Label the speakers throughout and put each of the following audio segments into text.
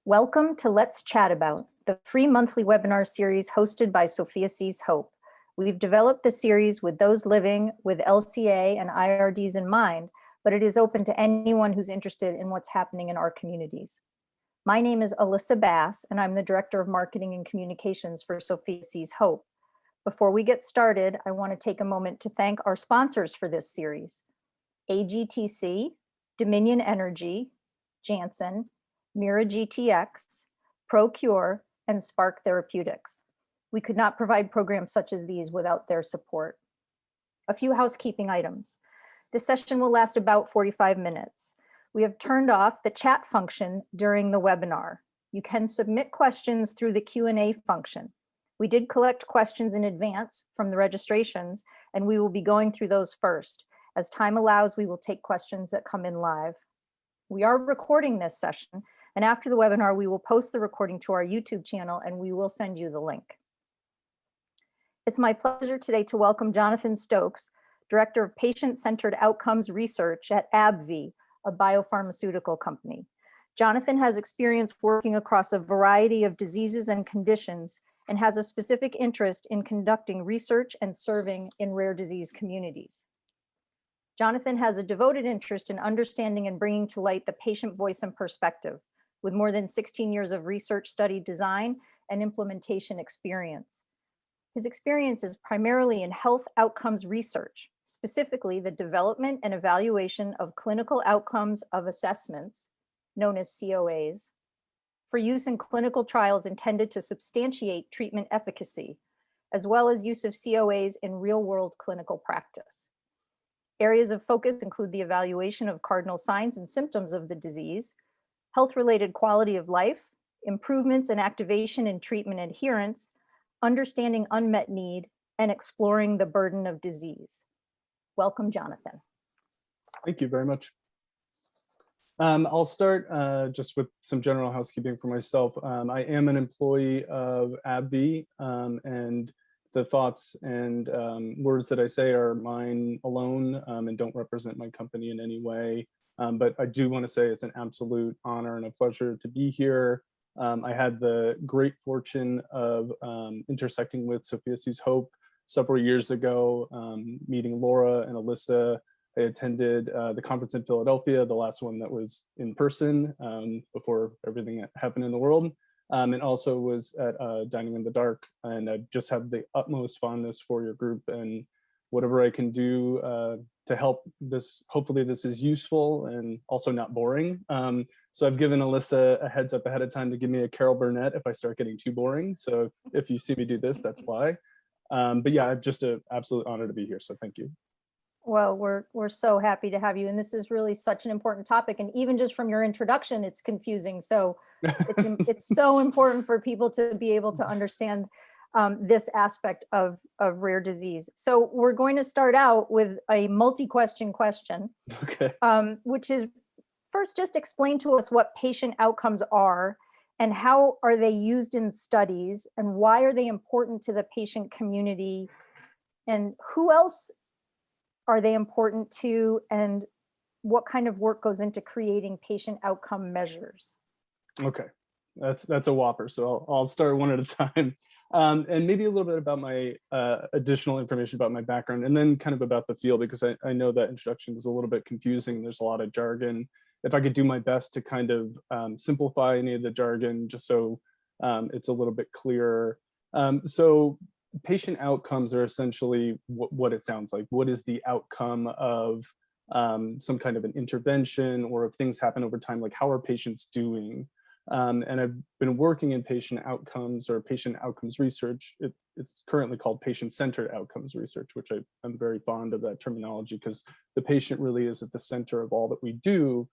Speaker 1: Welcome to Let's Chat About, the free monthly webinar series hosted by Sophia Sees Hope. We've developed the series with those living with LCA and IRDs in mind, but it is open to anyone who's interested in what's happening in our communities. My name is Alyssa Bass, and I'm the Director of Marketing and Communications for Sophia Sees Hope. Before we get started, I want to take a moment to thank our sponsors for this series: AGTC, Dominion Energy, Janssen, Mira GTX, ProCure, and Spark Therapeutics. We could not provide programs such as these without their support. A few housekeeping items. This session will last about 45 minutes. We have turned off the chat function during the webinar. You can submit questions through the Q&A function. We did collect questions in advance from the registrations, and we will be going through those first. As time allows, we will take questions that come in live. We are recording this session, and after the webinar, we will post the recording to our YouTube channel, and we will send you the link. It's my pleasure today to welcome Jonathan Stokes, Director of Patient-Centered Outcomes Research at AbbVie, a biopharmaceutical company. Jonathan has experience working across a variety of diseases and conditions and has a specific interest in conducting research and serving in rare disease communities. Jonathan has a devoted interest in understanding and bringing to light the patient voice and perspective, with more than 16 years of research study design and implementation experience. His experience is primarily in health outcomes research, specifically the development and evaluation of clinical outcomes of assessments, known as COAs, for use in clinical trials intended to substantiate treatment efficacy, as well as use of COAs in real-world clinical practice. Areas of focus include the evaluation of cardinal signs and symptoms of the disease, health-related quality of life, improvements in activation and treatment adherence, understanding unmet need, and exploring the burden of disease. Welcome, Jonathan.
Speaker 2: Thank you very much. I'll start just with some general housekeeping for myself. I am an employee of AbbVie, and the thoughts and words that I say are mine alone and don't represent my company in any way. But I do want to say it's an absolute honor and a pleasure to be here. I had the great fortune of intersecting with Sophia Sees Hope several years ago, meeting Laura and Alyssa. I attended the conference in Philadelphia, the last one that was in person before everything that happened in the world, and also was at Dining in the Dark. And I just have the utmost fondness for your group, and whatever I can do to help this, hopefully this is useful and also not boring. So I've given Alyssa a heads up ahead of time to give me a Carol Burnett if I start getting too boring. So if you see me do this, that's why. But yeah, just an absolute honor to be here. So thank you.
Speaker 1: Well, we're so happy to have you. And this is really such an important topic. And even just from your introduction, it's confusing. So it's so important for people to be able to understand this aspect of rare disease. So we're going to start out with a multi-question question,
Speaker 2: okay.
Speaker 1: Which is, first, just explain to us what patient outcomes are and how are they used in studies and why are they important to the patient community and who else are they important to, and what kind of work goes into creating patient outcome measures?
Speaker 2: Okay, that's a whopper. So I'll start one at a time. And maybe a little bit about my additional information about my background, and then kind of about the field, because I know that introduction is a little bit confusing. There's a lot of jargon. If I could do my best to kind of simplify any of the jargon, just so it's a little bit clearer. So patient outcomes are essentially what it sounds like. What is the outcome of some kind of an intervention, or if things happen over time, like how are patients doing? And I've been working in patient outcomes or patient outcomes research. It's currently called patient-centered outcomes research, which I'm very fond of that terminology because the patient really is at the center of all that we do.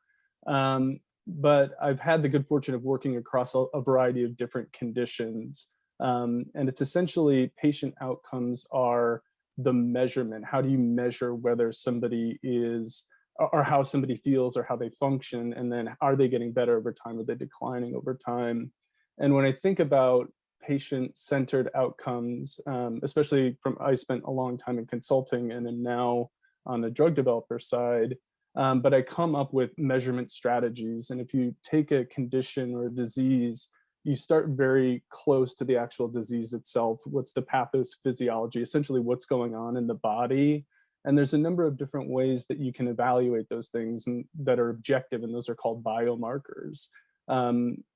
Speaker 2: But I've had the good fortune of working across a variety of different conditions. And it's essentially patient outcomes are the measurement. How do you measure whether somebody is, or how somebody feels or how they function, and then are they getting better over time? Are they declining over time? And when I think about patient-centered outcomes, especially I spent a long time in consulting and am now on the drug developer side, But I come up with measurement strategies. And if you take a condition or a disease, you start very close to the actual disease itself. What's the pathophysiology, essentially what's going on in the body. And there's a number of different ways that you can evaluate those things and that are objective, and those are called biomarkers.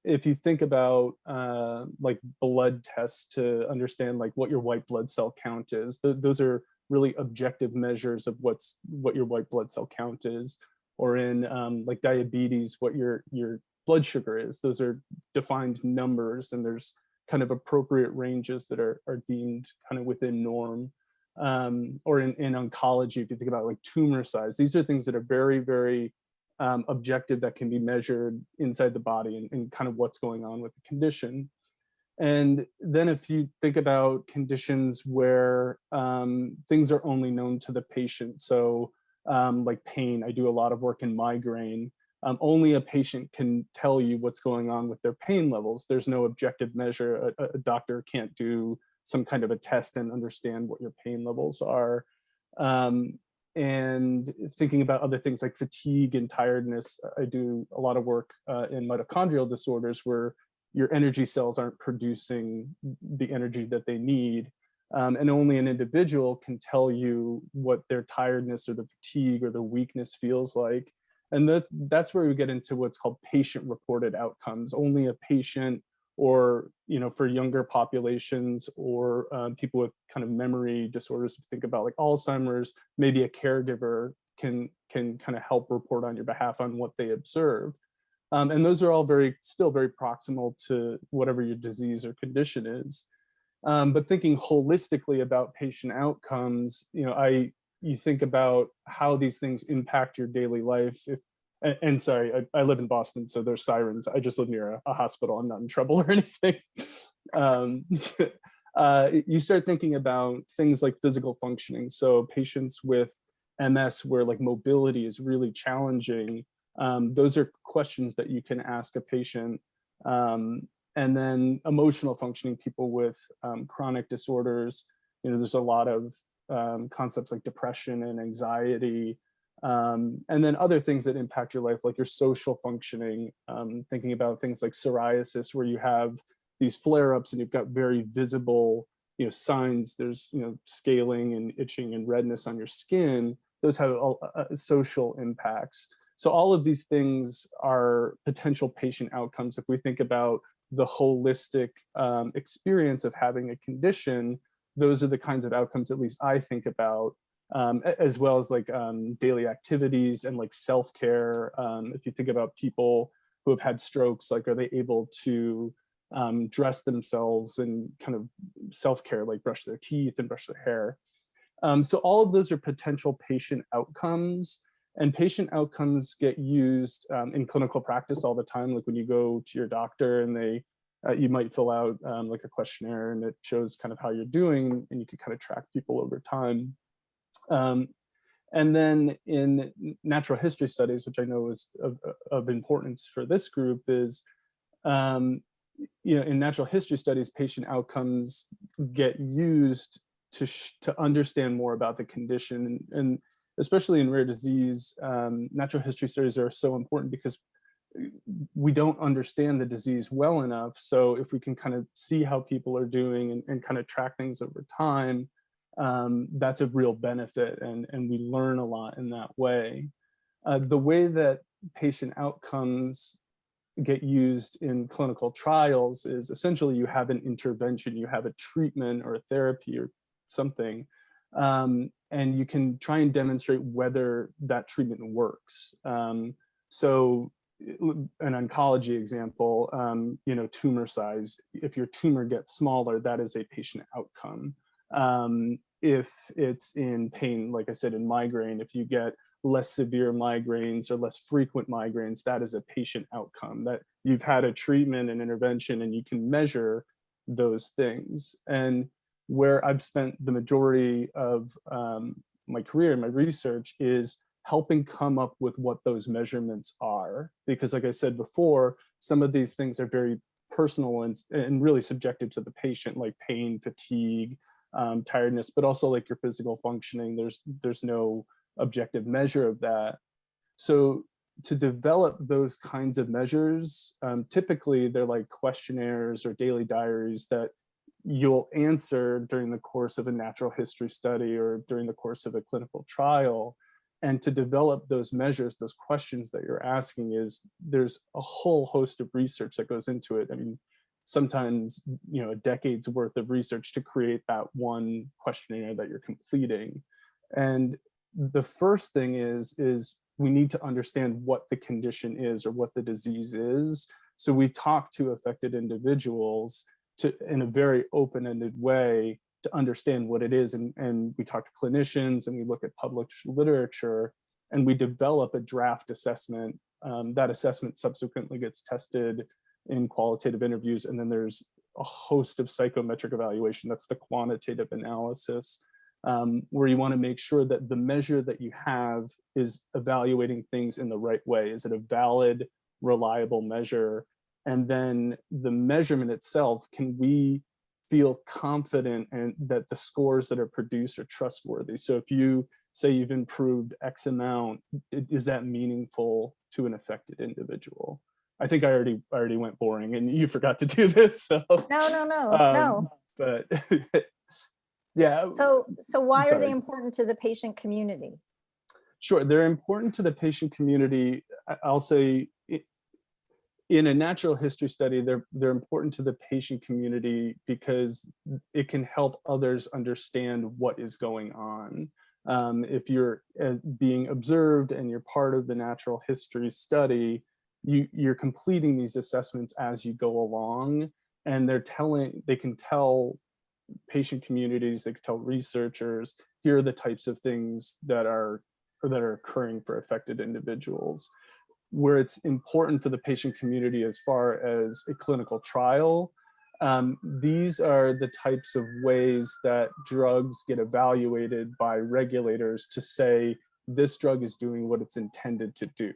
Speaker 2: If you think about like blood tests to understand like what your white blood cell count is, those are really objective measures of what your white blood cell count is. Or in like diabetes, what your blood sugar is. Those are defined numbers, and there's kind of appropriate ranges that are deemed kind of within norm. Or in oncology, if you think about like tumor size, these are things that are very, very objective, that can be measured inside the body, and kind of what's going on with the condition. And then if you think about conditions where things are only known to the patient, so like pain, I do a lot of work in migraine. Only a patient can tell you what's going on with their pain levels. There's no objective measure. A doctor can't do some kind of a test and understand what your pain levels are. And thinking about other things like fatigue and tiredness, I do a lot of work in mitochondrial disorders where your energy cells aren't producing the energy that they need. And only an individual can tell you what their tiredness or the fatigue or the weakness feels like. And that's where we get into what's called patient-reported outcomes. Only a patient, or for younger populations, or people with kind of memory disorders, if you think about like Alzheimer's, maybe a caregiver can kind of help report on your behalf on what they observe. And those are all still very proximal to whatever your disease or condition is. But thinking holistically about patient outcomes, you think about how these things impact your daily life. And sorry, I live in Boston, so there's sirens. I just live near a hospital. I'm not in trouble or anything. You start thinking about things like physical functioning. So patients with MS, where like mobility is really challenging, those are questions that you can ask a patient. And then emotional functioning, people with chronic disorders, there's a lot of concepts like depression and anxiety, and then other things that impact your life, like your social functioning, thinking about things like psoriasis, where you have these flare-ups and you've got very visible signs. There's scaling and itching and redness on your skin. Those have social impacts. So all of these things are potential patient outcomes if we think about the holistic experience of having a condition. Those are the kinds of outcomes, at least I think about, as well as like daily activities and like self-care. If you think about people who have had strokes, like are they able to dress themselves and kind of self-care, like brush their teeth and brush their hair. So all of those are potential patient outcomes. And patient outcomes get used in clinical practice all the time. Like when you go to your doctor and you might fill out like a questionnaire, and it shows kind of how you're doing, and you can kind of track people over time. And then in natural history studies, which I know is of importance for this group, is in natural history studies, patient outcomes get used to understand more about the condition, and especially in rare disease, natural history studies are so important because we don't understand the disease well enough. So if we can kind of see how people are doing and kind of track things over time, that's a real benefit, and we learn a lot in that way. The way that patient outcomes get used in clinical trials is essentially you have an intervention, you have a treatment or a therapy or something, and you can try and demonstrate whether that treatment works. So an oncology example, tumor size, if your tumor gets smaller, that is a patient outcome. If it's in pain, like I said, in migraine, if you get less severe migraines or less frequent migraines, that is a patient outcome, that you've had a treatment and intervention and you can measure those things. And where I've spent the majority of my career, my research, is helping come up with what those measurements are. Because like I said before, some of these things are very personal and really subjective to the patient, like pain, fatigue, tiredness, but also like your physical functioning. There's no objective measure of that. So to develop those kinds of measures, typically they're like questionnaires or daily diaries that you'll answer during the course of a natural history study or during the course of a clinical trial. And to develop those measures, those questions that you're asking, there's a whole host of research that goes into it. I mean, sometimes, a decade's worth of research to create that one questionnaire that you're completing. And the first thing is we need to understand what the condition is or what the disease is. So we talk to affected individuals in a very open-ended way to understand what it is. And we talk to clinicians and we look at published literature and we develop a draft assessment. That assessment subsequently gets tested in qualitative interviews. And then there's a host of psychometric evaluation. That's the quantitative analysis, where you want to make sure that the measure that you have is evaluating things in the right way. Is it a valid, reliable measure? And then the measurement itself, can we feel confident and that the scores that are produced are trustworthy? So if you say you've improved X amount, is that meaningful to an affected individual? I think I already went boring and you forgot to do this. So
Speaker 1: No.
Speaker 2: But yeah.
Speaker 1: So why are they
Speaker 2: Sorry.
Speaker 1: important to the patient community?
Speaker 2: Sure, they're important to the patient community. I'll say in a natural history study, they're important to the patient community because it can help others understand what is going on. If you're being observed and you're part of the natural history study, you're completing these assessments as you go along, and they can tell patient communities, they can tell researchers, here are the types of things that are occurring for affected individuals. Where it's important for the patient community as far as a clinical trial, these are the types of ways that drugs get evaluated by regulators to say this drug is doing what it's intended to do.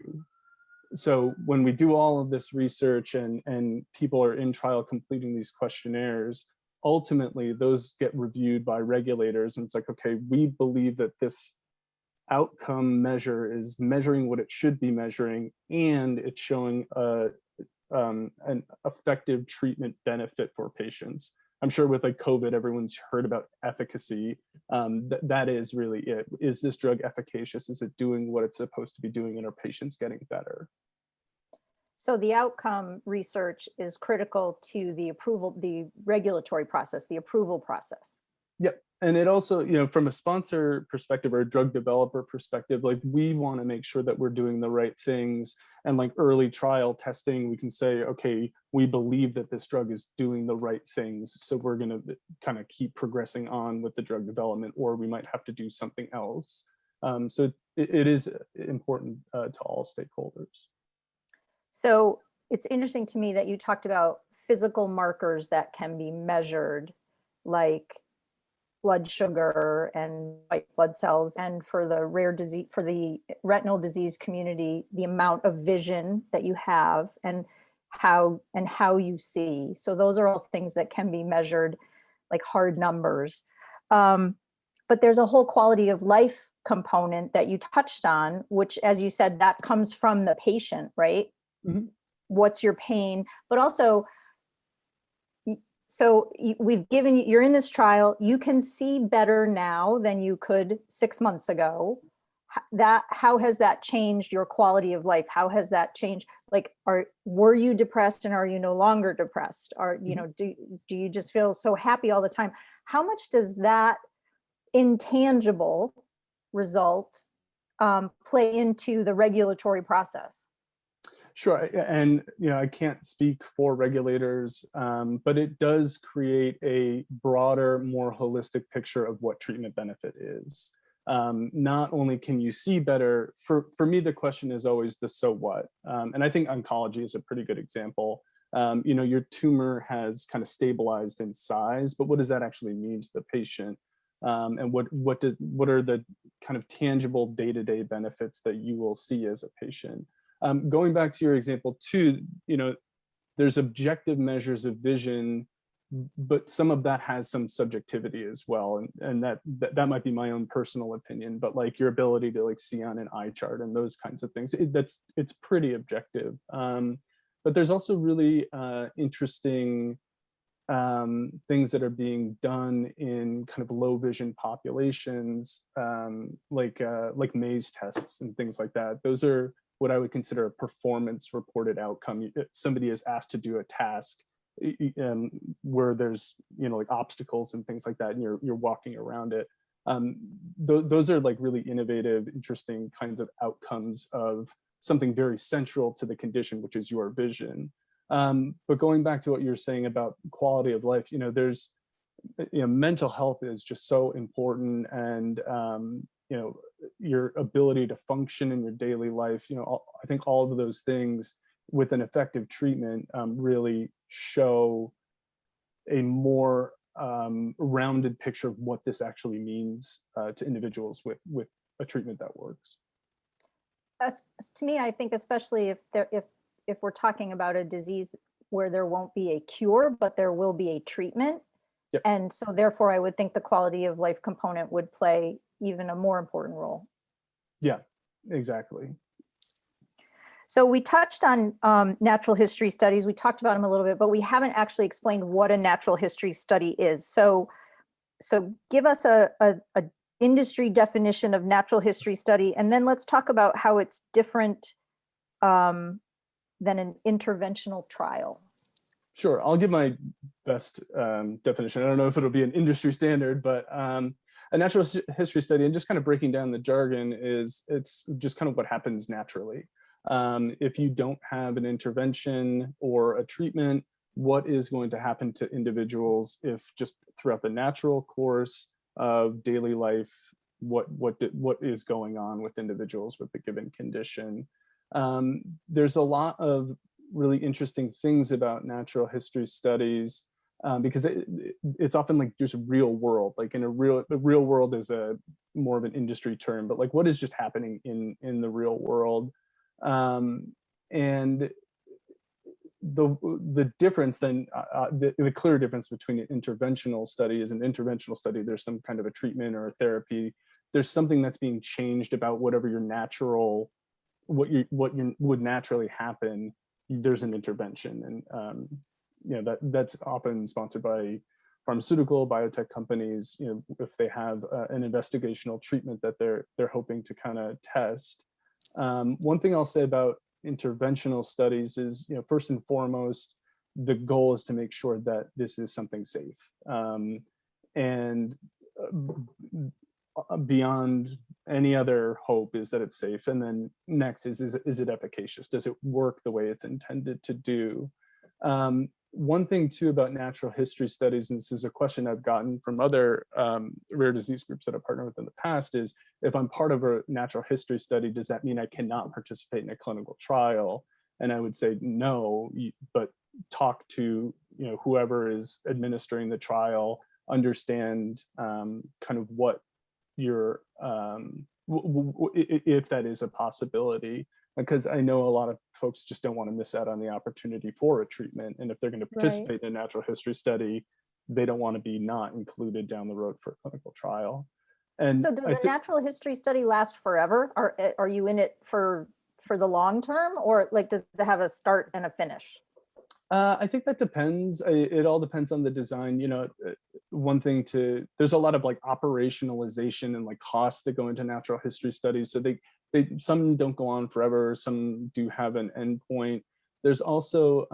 Speaker 2: So when we do all of this research and people are in trial completing these questionnaires, ultimately those get reviewed by regulators, and it's like, okay, we believe that this outcome measure is measuring what it should be measuring, and it's showing an effective treatment benefit for patients. I'm sure with like COVID, everyone's heard about efficacy. That is really it. Is this drug efficacious? Is it doing what it's supposed to be doing, and are patients getting better?
Speaker 1: So the outcome research is critical to the regulatory process, the approval process.
Speaker 2: Yep. And it also, from a sponsor perspective or a drug developer perspective, like we want to make sure that we're doing the right things. And like early trial testing, we can say, okay, we believe that this drug is doing the right things. So we're going to kind of keep progressing on with the drug development, or we might have to do something else. So it is important to all stakeholders.
Speaker 1: So it's interesting to me that you talked about physical markers that can be measured, like blood sugar and white blood cells, and for the rare disease, for the retinal disease community, the amount of vision that you have and how you see. So those are all things that can be measured, like hard numbers. But there's a whole quality of life component that you touched on, which, as you said, that comes from the patient, right? Mm-hmm. What's your pain? But also, so we've given you, you're in this trial, you can see better now than you could 6 months ago. How has that changed your quality of life? How has that changed? Like, were you depressed and are you no longer depressed? Do you just feel so happy all the time? How much does that intangible result play into the regulatory process?
Speaker 2: Sure, and I can't speak for regulators, but it does create a broader, more holistic picture of what treatment benefit is. Not only can you see better, for me, the question is always the so what, and I think oncology is a pretty good example. Your tumor has kind of stabilized in size, but what does that actually mean to the patient? And what are the kind of tangible day-to-day benefits that you will see as a patient? Going back to your example too, there's objective measures of vision but some of that has some subjectivity as well, and that might be my own personal opinion, but like your ability to like see on an eye chart and those kinds of things, it's pretty objective. But there's also really interesting things that are being done in kind of low vision populations, like maze tests and things like that. Those are what I would consider a performance reported outcome. Somebody is asked to do a task where there's, you know, like obstacles and things like that, and you're walking around it. Those are like really innovative, interesting kinds of outcomes of something very central to the condition, which is your vision. But going back to what you're saying about quality of life, you know, there's, you know, mental health is just so important, and you know, your ability to function in your daily life, you know, I think all of those things with an effective treatment really show a more rounded picture of what this actually means to individuals with a treatment that works.
Speaker 1: To me, I think especially if we're talking about a disease where there won't be a cure, but there will be a treatment.
Speaker 2: Yep.
Speaker 1: And so therefore, I would think the quality of life component would play even a more important role.
Speaker 2: Yeah, exactly.
Speaker 1: So we touched on natural history studies. We talked about them a little bit, but we haven't actually explained what a natural history study is. So give us a industry definition of natural history study, and then let's talk about how it's different than an interventional trial.
Speaker 2: Sure, I'll give my best definition. I don't know if it'll be an industry standard, but a natural history study, and just kind of breaking down the jargon, is it's just kind of what happens naturally. If you don't have an intervention or a treatment, what is going to happen to individuals if just throughout the natural course of daily life, what is going on with individuals with a given condition? There's a lot of really interesting things about natural history studies because it's often like there's a real world, like the real world is a more of an industry term, but like what is just happening in the real world. And the difference then, the clear difference between an interventional study is an interventional study, there's some kind of a treatment or a therapy. There's something that's being changed about whatever your natural, what would naturally happen. There's an intervention, and you know, that's often sponsored by pharmaceutical biotech companies, you know, if they have an investigational treatment that they're hoping to kind of test. One thing I'll say about interventional studies is, you know, first and foremost, the goal is to make sure that this is something safe. And beyond any other hope is that it's safe. And then next is it efficacious? Does it work the way it's intended to do? One thing too about natural history studies, and this is a question I've gotten from other rare disease groups that I've partnered with in the past, is if I'm part of a natural history study, does that mean I cannot participate in a clinical trial? And I would say no, but talk to, you know, whoever is administering the trial, understand kind of what your if that is a possibility, because I know a lot of folks just don't want to miss out on the opportunity for a treatment, and if they're going to participate in a natural history study, they don't want to be not included down the road for a clinical trial. And
Speaker 1: so does a natural history study last forever? Are you in it for the long term, or like does it have a start and a finish?
Speaker 2: I think that depends. It all depends on the design. You know, there's a lot of like operationalization and like costs that go into natural history studies. So some don't go on forever. Some do have an endpoint. There's also,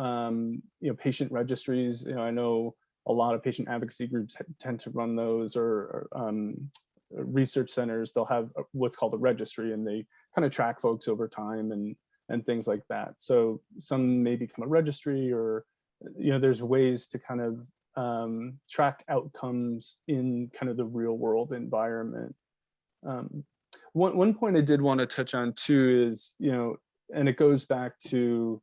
Speaker 2: you know, patient registries. You know, I know a lot of patient advocacy groups tend to run those, or research centers. They'll have what's called a registry, and they kind of track folks over time and things like that. So some may become a registry, or, you know, there's ways to kind of track outcomes in kind of the real world environment. One point I did want to touch on too is, you know, and it goes back to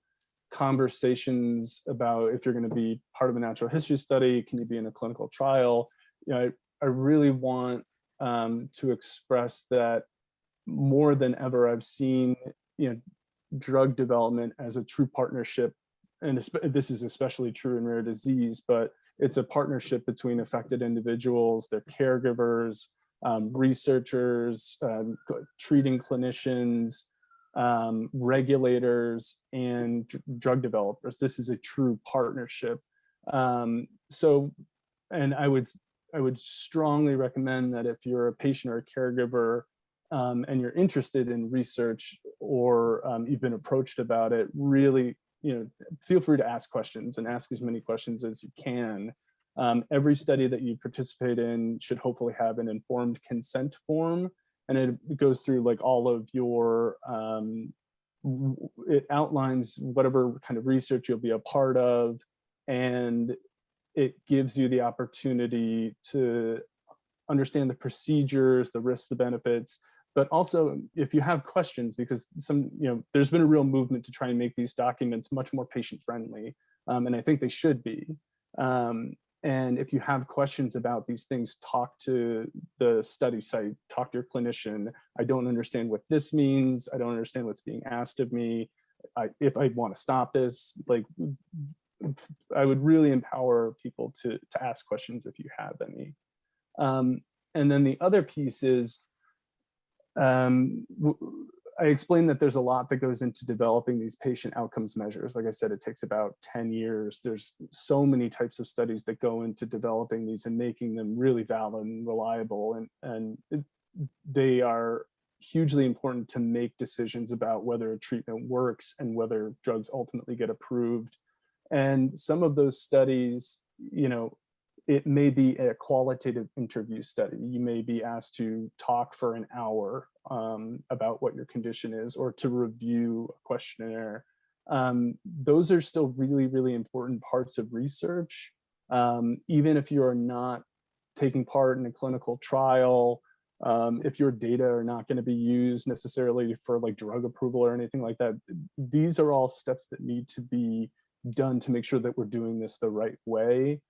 Speaker 2: conversations about if you're going to be part of a natural history study, can you be in a clinical trial? You know, I really want to express that more than ever, I've seen, you know, drug development as a true partnership this is especially true in rare disease, but it's a partnership between affected individuals, their caregivers, researchers, treating clinicians, regulators, and drug developers. This is a true partnership. And I would strongly recommend that if you're a patient or a caregiver, and you're interested in research, or you've been approached about it, really, feel free to ask questions and ask as many questions as you can. Every study that you participate in should hopefully have an informed consent form, and it goes through like all of your, it outlines whatever kind of research you'll be a part of, and it gives you the opportunity to understand the procedures, the risks, the benefits, but also if you have questions, because there's been a real movement to try and make these documents much more patient friendly, and I think they should be. And if you have questions about these things, talk to the study site, talk to your clinician. I don't understand what this means. I don't understand what's being asked of me. If I want to stop this, like, I would really empower people to ask questions if you have any. And then the other piece is, I explained that there's a lot that goes into developing these patient outcomes measures. Like I said, it takes about 10 years. There's so many types of studies that go into developing these and making them really valid and reliable. And they are hugely important to make decisions about whether a treatment works and whether drugs ultimately get approved. And some of those studies, it may be a qualitative interview study. You may be asked to talk for an hour about what your condition is, or to review a questionnaire. Those are still really, really important parts of research. Even if you are not taking part in a clinical trial, if your data are not going to be used necessarily for like drug approval or anything like that, these are all steps that need to be done to make sure that we're doing this the right way.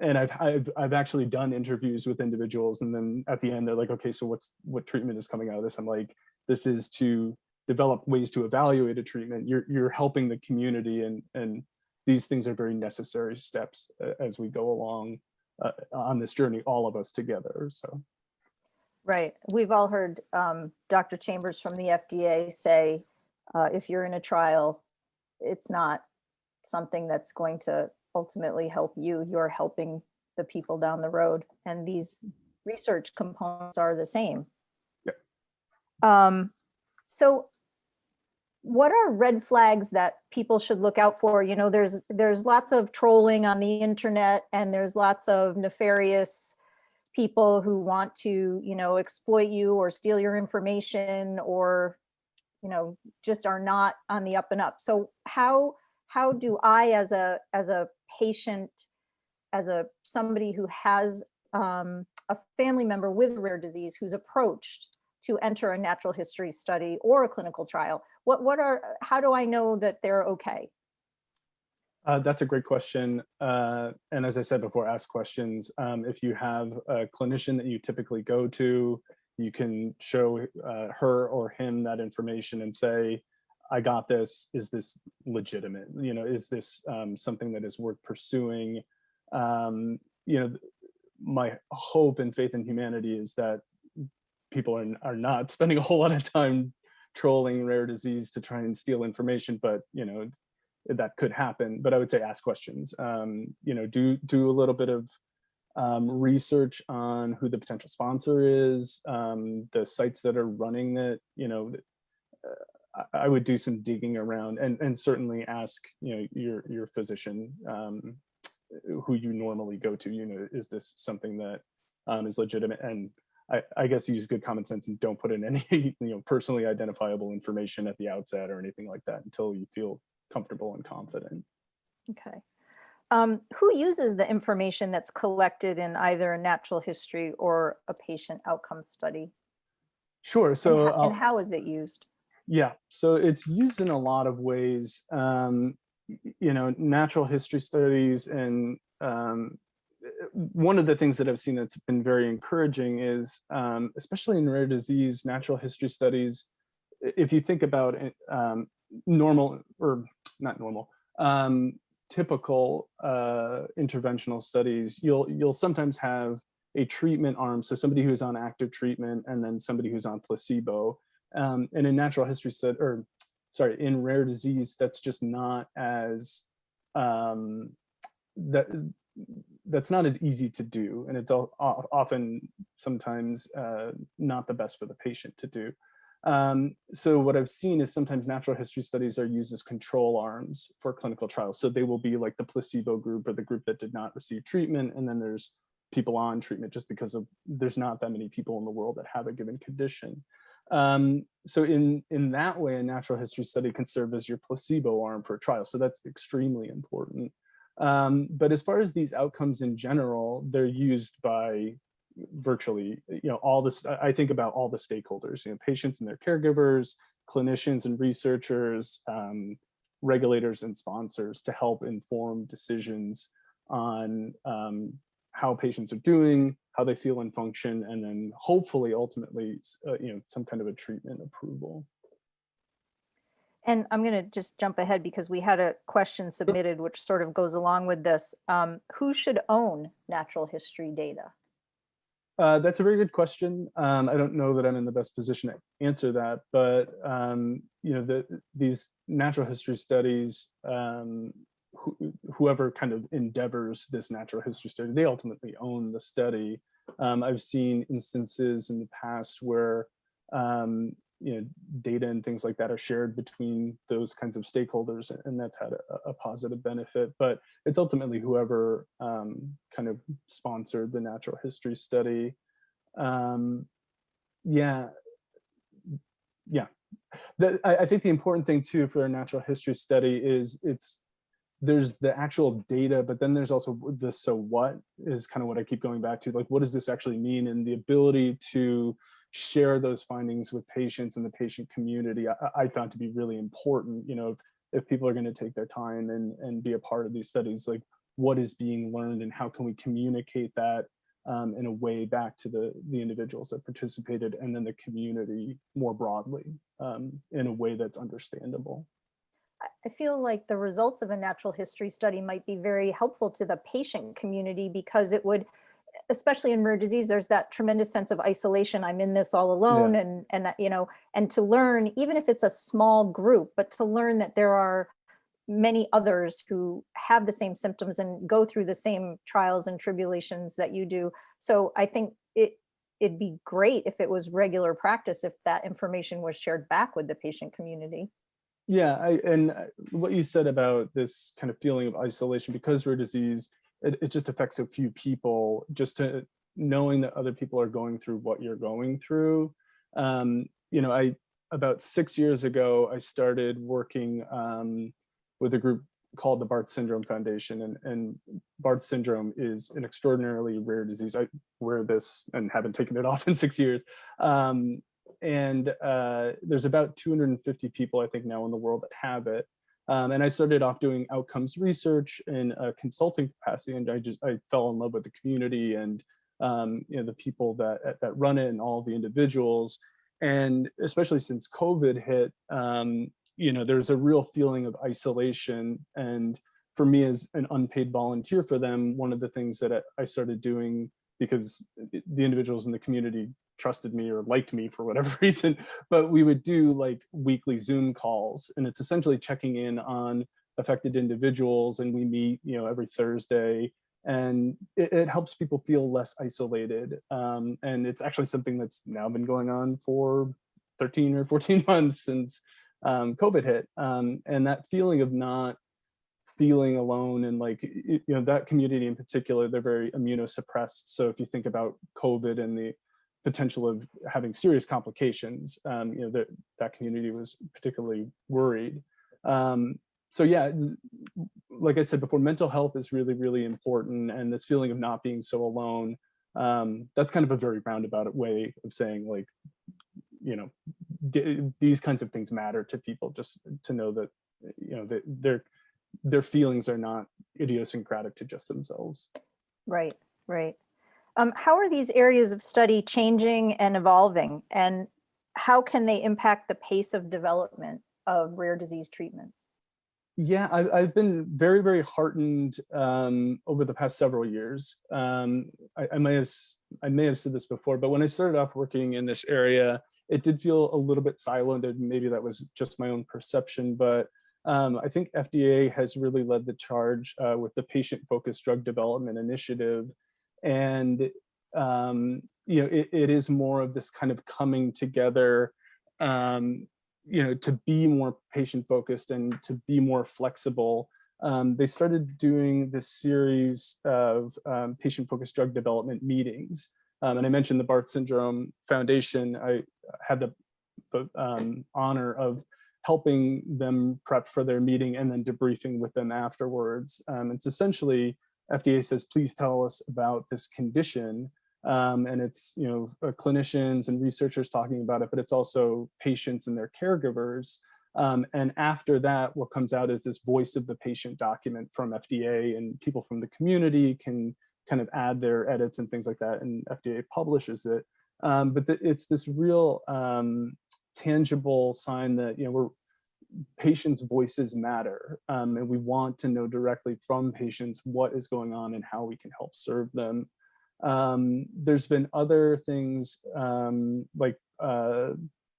Speaker 2: And I've actually done interviews with individuals, and then at the end they're like, okay, so what treatment is coming out of this? I'm like, this is to develop ways to evaluate a treatment. You're helping the community, and these things are very necessary steps as we go along on this journey, all of us together. So.
Speaker 1: Right. We've all heard Dr. Chambers from the FDA say, if you're in a trial, it's not something that's going to ultimately help you. You're helping the people down the road. And these research components are the same.
Speaker 2: Yep.
Speaker 1: So what are red flags that people should look out for? There's lots of trolling on the internet, and there's lots of nefarious people who want to, exploit you or steal your information, or, just are not on the up and up. So how do I, as a patient, as somebody who has a family member with a rare disease who's approached to enter a natural history study or a clinical trial, how do I know that they're okay?
Speaker 2: That's a great question. And as I said before, ask questions. If you have a clinician that you typically go to, you can show her or him that information and say, I got this. Is this legitimate? Is this something that is worth pursuing? My hope and faith in humanity is that people are not spending a whole lot of time trolling rare disease to try and steal information, but that could happen. But I would say ask questions. Do a little bit of research on who the potential sponsor is, the sites that are running it. I would do some digging around, and certainly ask your physician who you normally go to. Is this something that is legitimate? And I guess use good common sense and don't put in any personally identifiable information at the outset or anything like that until you feel comfortable and confident.
Speaker 1: Okay. Who uses the information that's collected in either a natural history or a patient outcome study?
Speaker 2: Sure. So
Speaker 1: and how is it used?
Speaker 2: Yeah, so it's used in a lot of ways. Natural history studies, and one of the things that I've seen that's been very encouraging is, especially in rare disease, natural history studies. If you think about it, normal, or not normal, typical interventional studies, you'll sometimes have a treatment arm, so somebody who's on active treatment and then somebody who's on placebo. And in natural history study, or sorry, in rare disease, that's just not as that's not as easy to do, and it's often sometimes not the best for the patient to do. So what I've seen is sometimes natural history studies are used as control arms for clinical trials. So they will be like the placebo group or the group that did not receive treatment, and then there's people on treatment just because of there's not that many people in the world that have a given condition. So in that way, a natural history study can serve as your placebo arm for a trial. So that's extremely important. But as far as these outcomes in general, they're used by virtually, all this, I think about all the stakeholders, patients and their caregivers, clinicians and researchers, regulators and sponsors, to help inform decisions on how patients are doing, how they feel and function, and then hopefully ultimately, some kind of a treatment approval.
Speaker 1: And I'm going to just jump ahead because we had a question submitted which sort of goes along with this. Who should own natural history data?
Speaker 2: That's a very good question. I don't know that I'm in the best position to answer that, but these natural history studies, whoever kind of endeavors this natural history study, they ultimately own the study. I've seen instances in the past where data and things like that are shared between those kinds of stakeholders, and that's had a positive benefit. But it's ultimately whoever kind of sponsored the natural history study. I think the important thing too for a natural history study is there's the actual data, but then there's also the so what is kind of what I keep going back to, like, what does this actually mean? And the ability to share those findings with patients and the patient community, I found to be really important. If people are going to take their time and be a part of these studies, like, what is being learned and how can we communicate that in a way back to the individuals that participated, and then the community more broadly, in a way that's understandable.
Speaker 1: I feel like the results of a natural history study might be very helpful to the patient community, because it would, especially in rare disease, there's that tremendous sense of isolation. I'm in this all alone. Yeah. And to learn, even if it's a small group, but to learn that there are many others who have the same symptoms and go through the same trials and tribulations that you do. So I think it'd be great if it was regular practice, if that information was shared back with the patient community.
Speaker 2: Yeah, and what you said about this kind of feeling of isolation, because rare disease, it just affects so few people, just to knowing that other people are going through what you're going through. About 6 years ago, I started working with a group called the Barth Syndrome Foundation, and Barth syndrome is an extraordinarily rare disease. I wear this and haven't taken it off in 6 years. And there's about 250 people, I think, now in the world that have it. And I started off doing outcomes research in a consulting capacity, and I fell in love with the community and the people that run it and all the individuals. And especially since COVID hit, there's a real feeling of isolation. And for me, as an unpaid volunteer for them, one of the things that I started doing, because the individuals in the community trusted me or liked me for whatever reason, but we would do like weekly Zoom calls, and it's essentially checking in on affected individuals, and we meet every Thursday, and it helps people feel less isolated. And it's actually something that's now been going on for 13 or 14 months since COVID hit. And that feeling of not feeling alone, and that community in particular, they're very immunosuppressed. So if you think about COVID and the potential of having serious complications, that community was particularly worried. So yeah, like I said before, mental health is really, really important, and this feeling of not being so alone, that's kind of a very roundabout way of saying, like, these kinds of things matter to people, just to know that that their feelings are not idiosyncratic to just themselves.
Speaker 1: Right. How are these areas of study changing and evolving, and how can they impact the pace of development? of rare disease treatments?
Speaker 2: Yeah, I've been very, very heartened over the past several years. I may have said this before, but when I started off working in this area, it did feel a little bit siloed, and maybe that was just my own perception. But I think FDA has really led the charge with the Patient-Focused Drug Development Initiative, and it is more of this kind of coming together. To be more patient focused and to be more flexible. They started doing this series of patient focused drug development meetings. And I mentioned the Barth Syndrome Foundation. I had the honor of helping them prep for their meeting and then debriefing with them afterwards. It's essentially, FDA says, please tell us about this condition. And it's clinicians and researchers talking about it, but it's also patients and their caregivers. And after that, what comes out is this voice of the patient document from FDA, and people from the community can kind of add their edits and things like that, and FDA publishes it. But it's this real tangible sign that patients' voices matter, and we want to know directly from patients what is going on and how we can help serve them. There's been other things like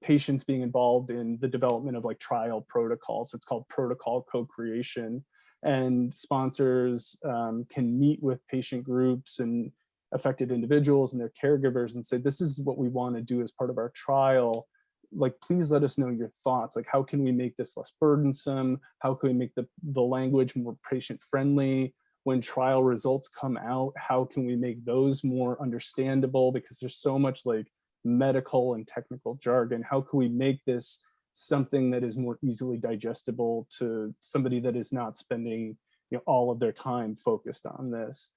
Speaker 2: patients being involved in the development of like trial protocols. It's called protocol co-creation, and sponsors can meet with patient groups and affected individuals and their caregivers and say, this is what we want to do as part of our trial. Like, please let us know your thoughts. Like, how can we make this less burdensome? How can we make the language more patient friendly? When trial results come out, how can we make those more understandable? Because there's so much like medical and technical jargon. How can we make this something that is more easily digestible to somebody that is not spending all of their time focused on this?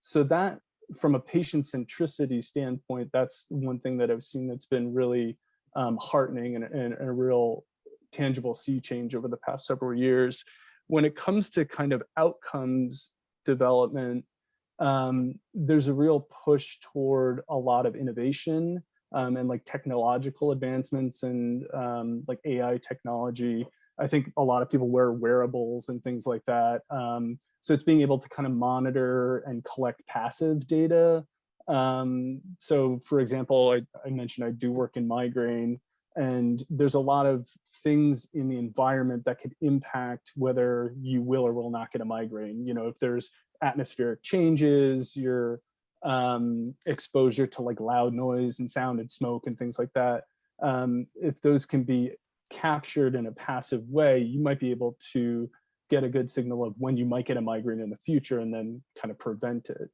Speaker 2: So that, from a patient centricity standpoint, that's one thing that I've seen that's been really heartening and a real tangible sea change over the past several years. When it comes to kind of outcomes development, there's a real push toward a lot of innovation and like technological advancements and like AI technology. I think a lot of people wear wearables and things like that. So it's being able to kind of monitor and collect passive data. So for example, I mentioned I do work in migraine, and there's a lot of things in the environment that could impact whether you will or will not get a migraine. If there's atmospheric changes, your exposure to like loud noise and sound and smoke and things like that, if those can be captured in a passive way, you might be able to get a good signal of when you might get a migraine in the future and then kind of prevent it.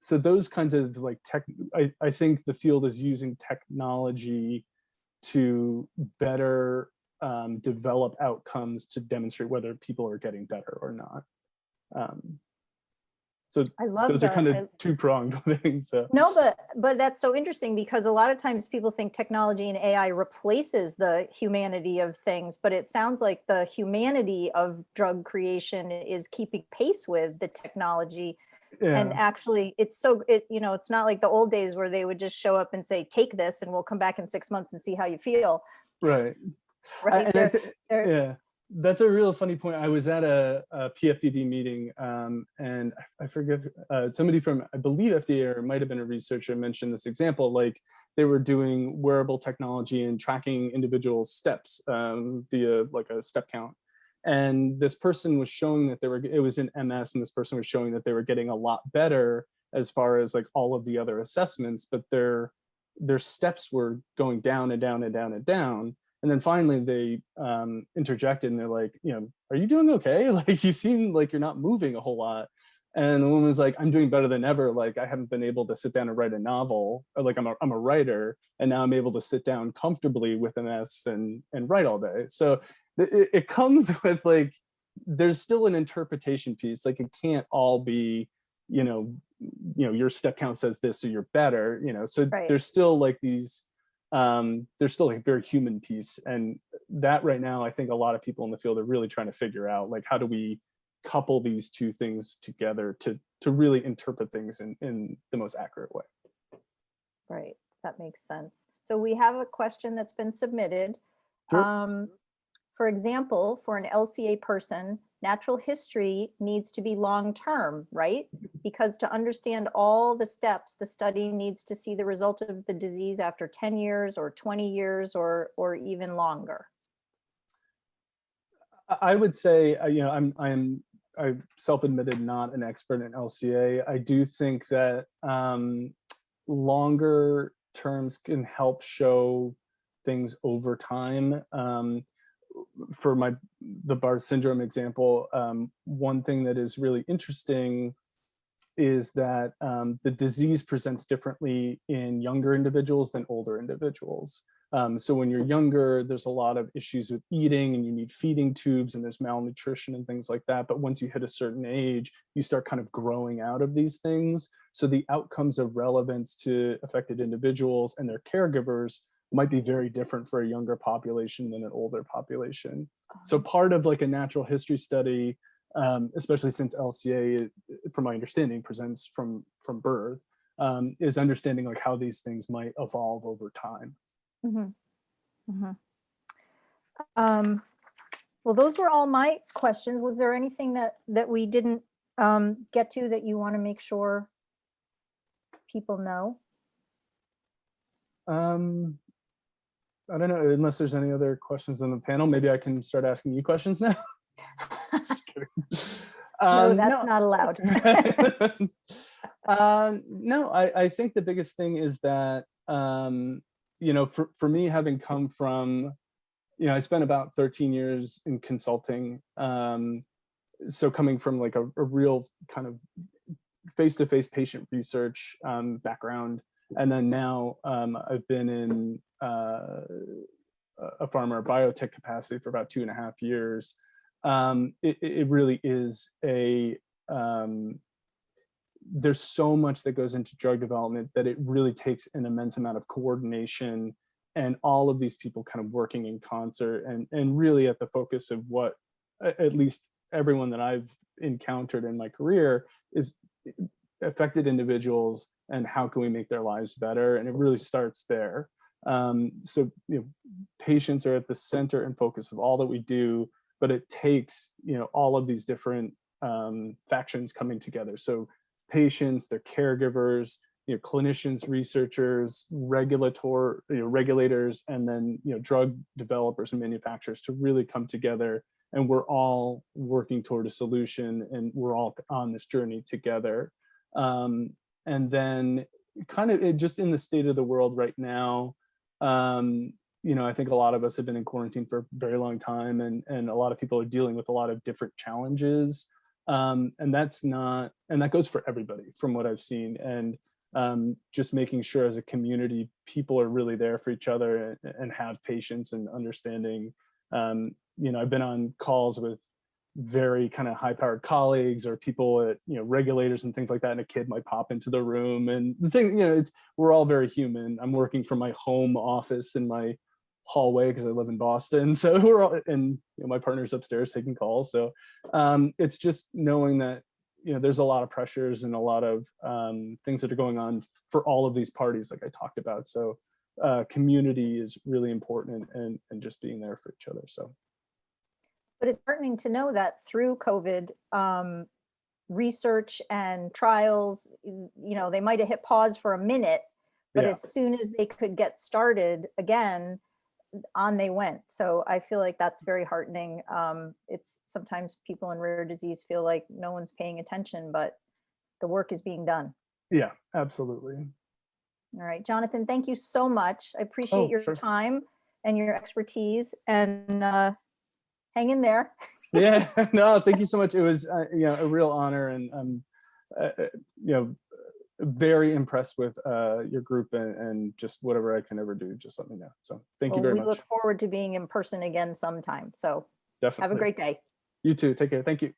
Speaker 2: So those kinds of like I think the field is using technology to better develop outcomes to demonstrate whether people are getting better or not. So
Speaker 1: I love
Speaker 2: those are kind of two-pronged things. So.
Speaker 1: No, but that's so interesting, because a lot of times people think technology and AI replaces the humanity of things, but it sounds like the humanity of drug creation is keeping pace with the technology.
Speaker 2: Yeah.
Speaker 1: And actually it's not like the old days where they would just show up and say, take this and we'll come back in 6 months and see how you feel.
Speaker 2: Right.
Speaker 1: Right.
Speaker 2: Yeah, that's a real funny point. I was at a PFDD meeting and I forget, somebody from, I believe FDA, or it might've been a researcher, mentioned this example. Like, they were doing wearable technology and tracking individuals' steps via like a step count. And this person was showing that it was in MS, and this person was showing that they were getting a lot better as far as like all of the other assessments, but their steps were going down and down and down and down. And then finally they interjected and they're like, are you doing okay? Like, you seem like you're not moving a whole lot. And the woman was like, I'm doing better than ever. Like, I haven't been able to sit down and write a novel. Like, I'm a writer, and now I'm able to sit down comfortably with MS and write all day. So it comes with like, there's still an interpretation piece. Like, it can't all be, your step count says this, so you're better. So right. There's still like these. There's still a very human piece, and that right now, I think a lot of people in the field are really trying to figure out, like, how do we couple these two things together to really interpret things in the most accurate way.
Speaker 1: Right, that makes sense. So we have a question that's been submitted.
Speaker 2: Sure.
Speaker 1: For example, for an LCA person, natural history needs to be long-term, right? Because to understand all the steps, the study needs to see the result of the disease after 10 years or 20 years or even longer.
Speaker 2: I would say, I'm self-admitted not an expert in LCA. I do think that longer terms can help show things over time. For the Barth syndrome example, one thing that is really interesting is that the disease presents differently in younger individuals than older individuals. So when you're younger, there's a lot of issues with eating and you need feeding tubes and there's malnutrition and things like that. But once you hit a certain age, you start kind of growing out of these things. So the outcomes of relevance to affected individuals and their caregivers might be very different for a younger population than an older population. So part of like a natural history study, especially since LCA, from my understanding, presents from birth, is understanding like how these things might evolve over time.
Speaker 1: Mhm. Mhm. Well, those were all my questions. Was there anything that we didn't get to that you want to make sure people know?
Speaker 2: I don't know, unless there's any other questions on the panel, maybe I can start asking you questions now. Just kidding.
Speaker 1: No, that's not allowed.
Speaker 2: No, I think the biggest thing is that, for me, having come from, I spent about 13 years in consulting. So coming from like a real kind of face-to-face patient research background. And then now I've been in a pharma or biotech capacity for about 2.5 years. It really is there's so much that goes into drug development that it really takes an immense amount of coordination and all of these people kind of working in concert and really at the focus of what at least everyone that I've encountered in my career is affected individuals and how can we make their lives better. And it really starts there. So patients are at the center and focus of all that we do, but it takes all of these different factions coming together. So patients, their caregivers, clinicians, researchers, regulators, and then drug developers and manufacturers to really come together. And we're all working toward a solution, and we're all on this journey together. And then, kind of just in the state of the world right now, I think a lot of us have been in quarantine for a very long time, and a lot of people are dealing with a lot of different challenges. And that goes for everybody from what I've seen. And just making sure as a community, people are really there for each other and have patience and understanding. I've been on calls with very kind of high-powered colleagues or people at regulators and things like that, and a kid might pop into the room. And the thing, we're all very human. I'm working from my home office in my hallway because I live in Boston, so we're all, and my partner's upstairs taking calls. So it's just knowing that there's a lot of pressures and a lot of things that are going on for all of these parties, like I talked about. So community is really important, and just being there for each other. So.
Speaker 1: But it's heartening to know that through COVID, research and trials, they might have hit pause for a minute, but as soon as they could get started again, on they went. So I feel like that's very heartening. It's sometimes people in rare disease feel like no one's paying attention, but the work is being done.
Speaker 2: Yeah, absolutely.
Speaker 1: All right, Jonathan, thank you so much. I appreciate your time and your expertise, and hang in there.
Speaker 2: Yeah, no, thank you so much. It was a real honor, and I'm very impressed with your group, and just whatever I can ever do, just let me know. So thank you very much.
Speaker 1: We look forward to being in person again sometime. So
Speaker 2: definitely
Speaker 1: have a great day.
Speaker 2: You too. Take care. Thank you.